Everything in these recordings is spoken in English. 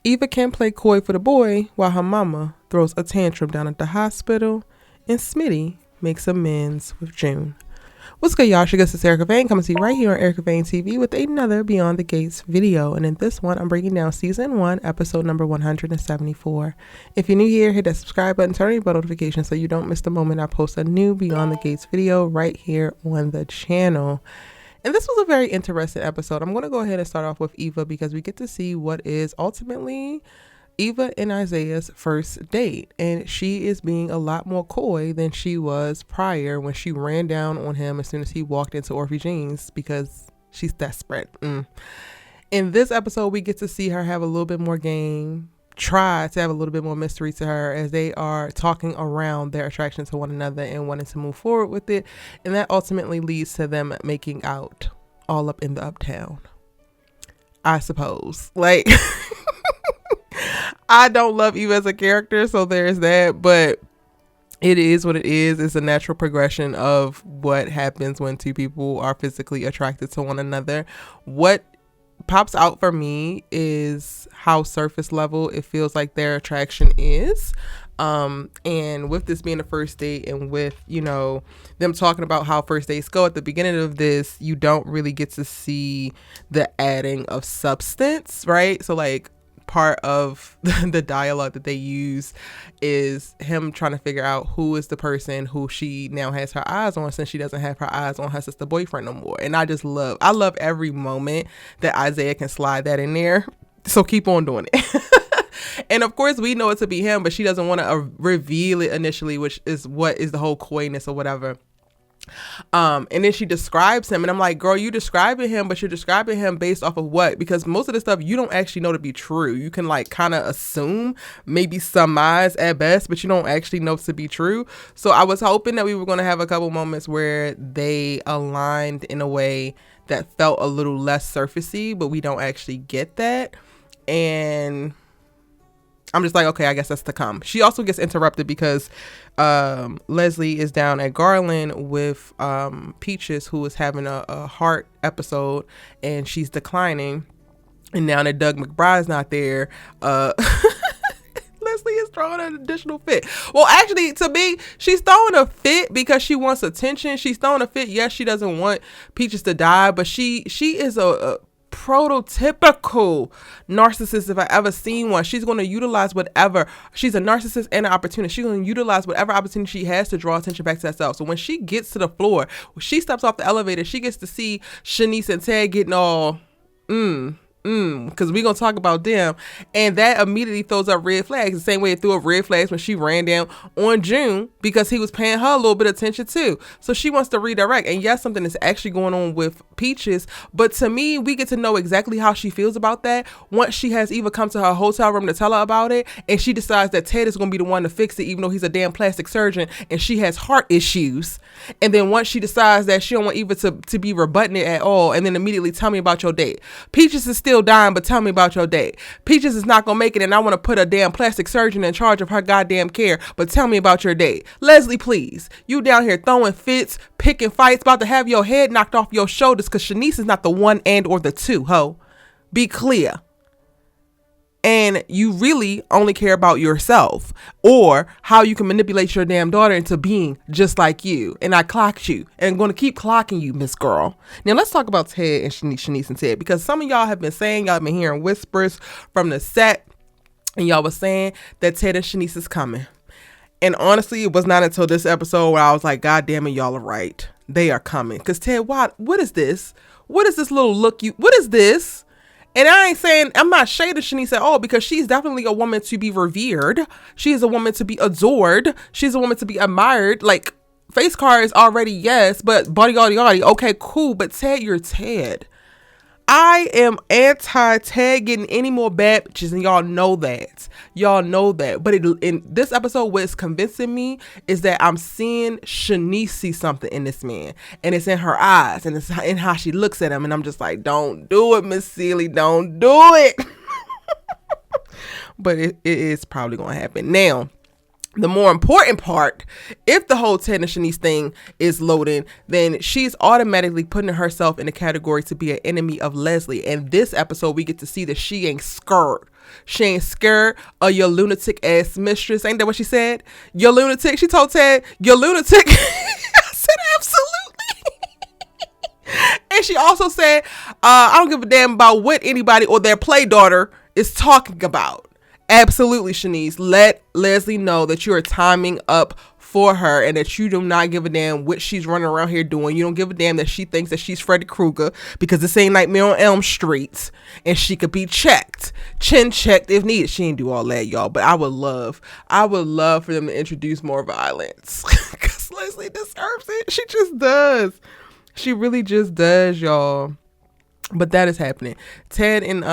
Eva can't play coy for the boy while her mama throws a tantrum down at the hospital, and Smitty makes amends with June. What's good, y'all? This is Erica Vane coming to you right here on Erica Vane TV with another Beyond the Gates video. And in this one, I'm breaking down season 1, episode number 174. If you're new here, hit that subscribe button, turn on your bell notifications so you don't miss the moment I post a new Beyond the Gates video right here on the channel. And this was a very interesting episode. I'm going to go ahead and start off with Eva because we get to see what is ultimately Eva and Isaiah's first date, and she is being a lot more coy than she was prior when she ran down on him as soon as he walked into Orphe Jean's because she's desperate. In this episode, we get to see her have a little bit more game, try to have a little bit more mystery to her as they are talking around their attraction to one another and wanting to move forward with it, and that ultimately leads to them making out all up in the uptown, I suppose. Like... I don't love Eva as a character, so there's that, but it is what it is. It's a natural progression of what happens when two people are physically attracted to one another. What pops out for me is how surface level it feels like their attraction is. And with this being the first date and with, you know, them talking about how first dates go at the beginning of this, you don't really get to see the adding of substance, right? So like, part of the dialogue that they use is him trying to figure out who is the person who she now has her eyes on since she doesn't have her eyes on her sister boyfriend no more. And I love every moment that Isaiah can slide that in there. So keep on doing it. And of course we know it to be him, but she doesn't want to reveal it initially, which is what is the whole coyness or whatever. And then she describes him and I'm like, girl, you describing him, but you're describing him based off of what? Because most of the stuff you don't actually know to be true. You can like kind of assume, maybe surmise at best, but you don't actually know to be true. So I was hoping that we were going to have a couple moments where they aligned in a way that felt a little less surfacey, but we don't actually get that. And I'm just like, okay, I guess that's to come. She also gets interrupted because Leslie is down at Garland with Peaches, who is having a heart episode, and she's declining. And now that Doug McBride's not there, Leslie is throwing an additional fit. Well, actually, to me, she's throwing a fit because she wants attention. She's throwing a fit. Yes, she doesn't want Peaches to die, but she is a prototypical narcissist if I ever seen one. She's going to utilize whatever. She's a narcissist and an opportunist. She's going to utilize whatever opportunity she has to draw attention back to herself. So when she gets to the floor, when she steps off the elevator, she gets to see Shaniece and Ted getting all because we're going to talk about them, and that immediately throws up red flags the same way it threw up red flags when she ran down on June because he was paying her a little bit of attention too. So she wants to redirect, and yes, something is actually going on with Peaches, but to me, we get to know exactly how she feels about that once she has Eva come to her hotel room to tell her about it, and she decides that Ted is going to be the one to fix it even though he's a damn plastic surgeon and she has heart issues. And then once she decides that she don't want Eva to be rebutting it at all, and then immediately tell me about your date. Peaches is still dying, but tell me about your date. Peaches is not gonna make it, and I want to put a damn plastic surgeon in charge of her goddamn care, but tell me about your date. Leslie, please. You down here throwing fits, picking fights, about to have your head knocked off your shoulders because Shaniece is not the one and or the two, ho. Be clear. And you really only care about yourself or how you can manipulate your damn daughter into being just like you. And I clocked you and I'm going to keep clocking you, Miss Girl. Now let's talk about Ted and Shaniece and Ted, because some of y'all have been saying, y'all have been hearing whispers from the set, and y'all was saying that Ted and Shaniece is coming. And honestly, it was not until this episode where I was like, God damn it, y'all are right. They are coming. Because Ted, what is this? What is this little look what is this? And I ain't saying, I'm not shading Shaniece at all, because she's definitely a woman to be revered. She is a woman to be adored. She's a woman to be admired. Like, face card is already yes, but body, okay, cool. But Ted, you're Ted. I am anti-Ted getting any more bad bitches, and y'all know that. But in this episode, what's convincing me is that I'm seeing Shaniece see something in this man, and it's in her eyes, and it's in how she looks at him, and I'm just like, don't do it, Miss Seeley, don't do it. But it is probably going to happen. Now, the more important part, if the whole Ted and Shaniece thing is loading, then she's automatically putting herself in the category to be an enemy of Leslie. And this episode, we get to see that she ain't scared. She ain't scared of your lunatic ass mistress. Ain't that what she said? Your lunatic. She told Ted, your lunatic. I said, absolutely. And she also said, I don't give a damn about what anybody or their play daughter is talking about. Absolutely, Shaniece. Let Leslie know that you are timing up for her and that you do not give a damn what she's running around here doing. You don't give a damn that she thinks that she's Freddy Krueger, because this ain't Nightmare on Elm Street and she could be checked, chin checked if needed. She ain't do all that, y'all, but I would love for them to introduce more violence because Leslie deserves it. She just does. She really just does, y'all. But that is happening. Ted and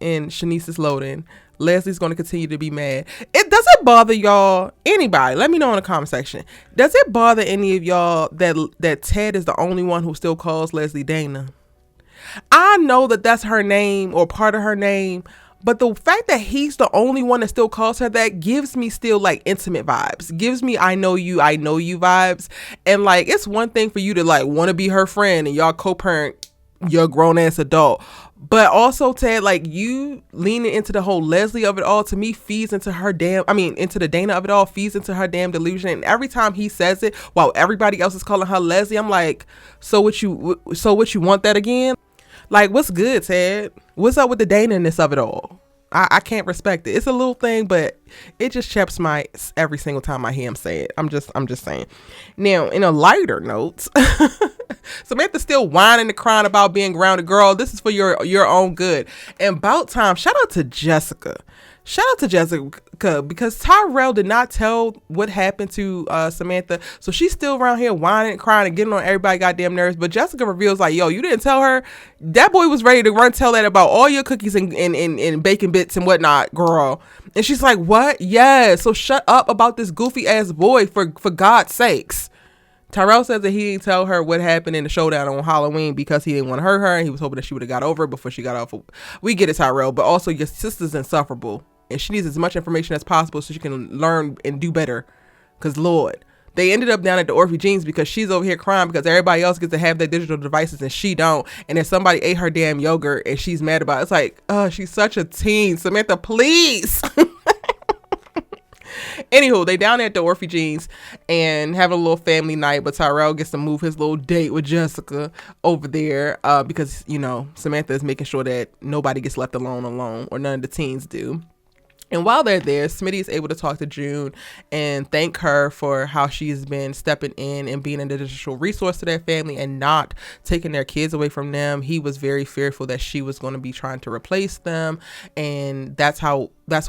Shaniece is loading. Leslie's going to continue to be mad. It doesn't bother y'all, anybody, let me know in the comment section. Does it bother any of y'all that Ted is the only one who still calls Leslie Dana? I know that that's her name or part of her name, but the fact that he's the only one that still calls her that gives me still like intimate vibes. Gives me I know you vibes. And like, it's one thing for you to like want to be her friend and y'all co-parent your grown ass adult. But also, Ted, like, you leaning into the whole Leslie of it all, to me, feeds into her into the Dana of it all, feeds into her damn delusion. And every time he says it, while everybody else is calling her Leslie, I'm like, so what you want that again? Like, what's good, Ted? What's up with the Dana-ness of it all? I can't respect it. It's a little thing, but it just chaps my every single time I hear him say it. I'm just saying. Now, in a lighter note, Samantha's still whining and crying about being grounded. Girl, this is for your own good. And about time, shout out to Jessica. Shout out to Jessica, because Tyrell did not tell what happened to Samantha. So she's still around here whining and crying and getting on everybody's goddamn nerves. But Jessica reveals like, yo, you didn't tell her? That boy was ready to run tell that about all your cookies and bacon bits and whatnot, girl. And she's like, what? Yeah, so shut up about this goofy ass boy for God's sakes. Tyrell says that he didn't tell her what happened in the showdown on Halloween because he didn't want to hurt her and he was hoping that she would have got over it before she got off. We get it, Tyrell, but also your sister's insufferable and she needs as much information as possible so she can learn and do better. Because, Lord, they ended up down at the Orphe Jeans because she's over here crying because everybody else gets to have their digital devices and she don't. And then somebody ate her damn yogurt and she's mad about it. It's like, oh, she's such a teen. Samantha, please. Anywho, they down at the Orphe Jeans and have a little family night, but Tyrell gets to move his little date with Jessica over there because, you know, Samantha is making sure that nobody gets left alone, or none of the teens do. And while they're there, Smitty is able to talk to June and thank her for how she's been stepping in and being an additional resource to their family and not taking their kids away from them. He was very fearful that she was going to be trying to replace them. And that's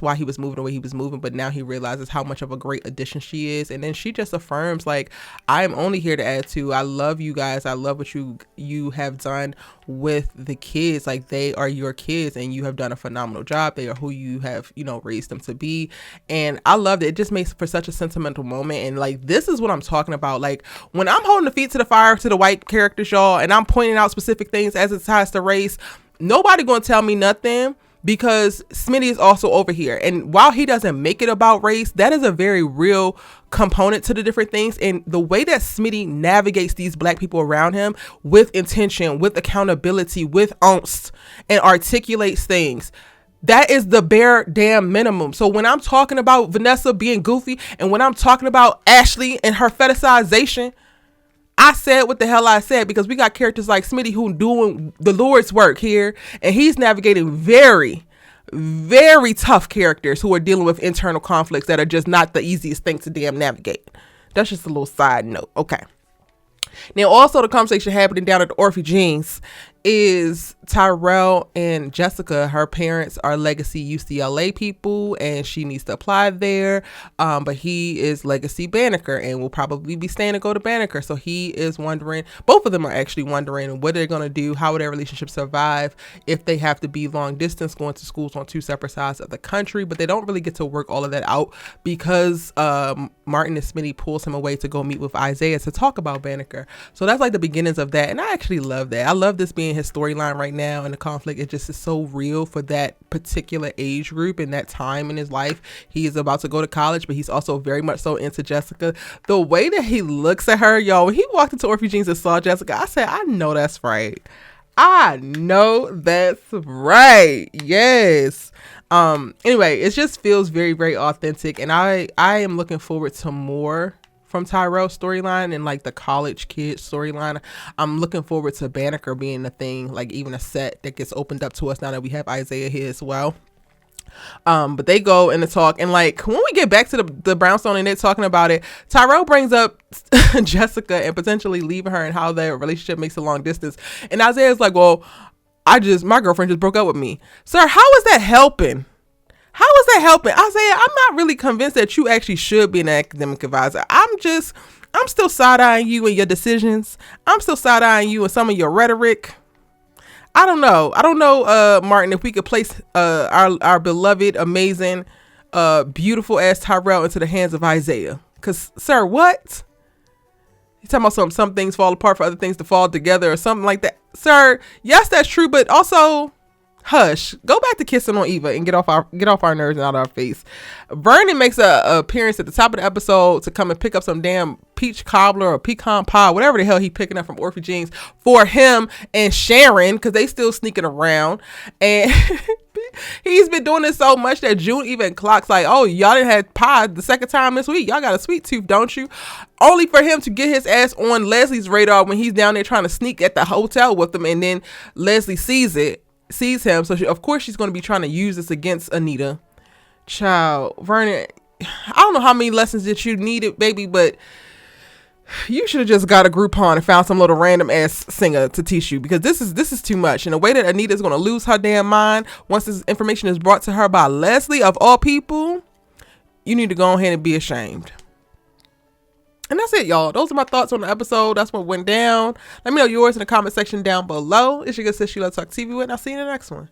why he was moving the way he was moving. But now he realizes how much of a great addition she is. And then she just affirms, like, I am only here to add to. I love you guys. I love what you have done with the kids. Like, they are your kids and you have done a phenomenal job. They are who you have, you know, raised them to be. And I loved it. It just makes for such a sentimental moment. And like, this is what I'm talking about. Like, when I'm holding the feet to the fire to the white characters, y'all, and I'm pointing out specific things as it ties to race, nobody gonna tell me nothing, because Smitty is also over here. And while he doesn't make it about race, that is a very real component to the different things. And the way that Smitty navigates these black people around him with intention, with accountability, with angst, and articulates things, that is the bare damn minimum. So when I'm talking about Vanessa being goofy, and when I'm talking about Ashley and her fetishization, I said what the hell I said, because we got characters like Smitty who doing the Lord's work here, and he's navigating very, very tough characters who are dealing with internal conflicts that are just not the easiest thing to damn navigate. That's just a little side note. Okay. Now, also the conversation happening down at the Orphe Jeans is Tyrell and Jessica. Her parents are legacy UCLA people and she needs to apply there. But he is legacy Banneker and will probably be staying to go to Banneker. So he is wondering, both of them are actually wondering what they're going to do. How will their relationship survive if they have to be long distance going to schools on two separate sides of the country? But they don't really get to work all of that out because Martin and Smitty pulls him away to go meet with Iziah to talk about Banneker. So that's like the beginnings of that. And I actually love that. I love this being his storyline right now, and the conflict, it just is so real for that particular age group and that time in his life. He is about to go to college, but he's also very much so into Jessica. The way that he looks at her, y'all, when he walked into Orphe Jeans and saw Jessica, I said, I know that's right. I know that's right. Yes. Anyway, it just feels very, very authentic, and I am looking forward to more from Tyrell's storyline and like the college kid storyline. I'm looking forward to Banneker being a thing, like even a set that gets opened up to us now that we have Isaiah here as well. But they go in the talk, and like when we get back to the brownstone and they're talking about it, Tyrell brings up Jessica and potentially leaving her and how their relationship makes a long distance. And Isaiah's like, well, my girlfriend just broke up with me. Sir, how is that helping? How is that helping? Isaiah, I'm not really convinced that you actually should be an academic advisor. I'm still side-eyeing you and your decisions. I'm still side-eyeing you and some of your rhetoric. I don't know, Martin, if we could place our beloved, amazing, beautiful ass Tyrell into the hands of Isaiah. Because, sir, what? You talking about some things fall apart for other things to fall together or something like that. Sir, yes, that's true, but also, hush. Go back to kissing on Eva and get off our nerves and out of our face. Vernon makes a appearance at the top of the episode to come and pick up some damn peach cobbler or pecan pie, whatever the hell he picking up from Orphe Jeans for him and Sharon, because they still sneaking around. And he's been doing this so much that June even clocks like, oh, y'all didn't have pie the second time this week. Y'all got a sweet tooth, don't you? Only for him to get his ass on Leslie's radar when he's down there trying to sneak at the hotel with them, and then Leslie sees him. So of course she's going to be trying to use this against Anita. Child, Vernon, I don't know how many lessons that you needed, baby, but you should have just got a Groupon and found some little random ass singer to teach you, because this is too much. And the way that Anita is going to lose her damn mind once this information is brought to her by Leslie, of all people, you need to go ahead and be ashamed. And that's it, y'all. Those are my thoughts on the episode. That's what went down. Let me know yours in the comment section down below. It's your good sis, She Love Talk TV with, and I'll see you in the next one.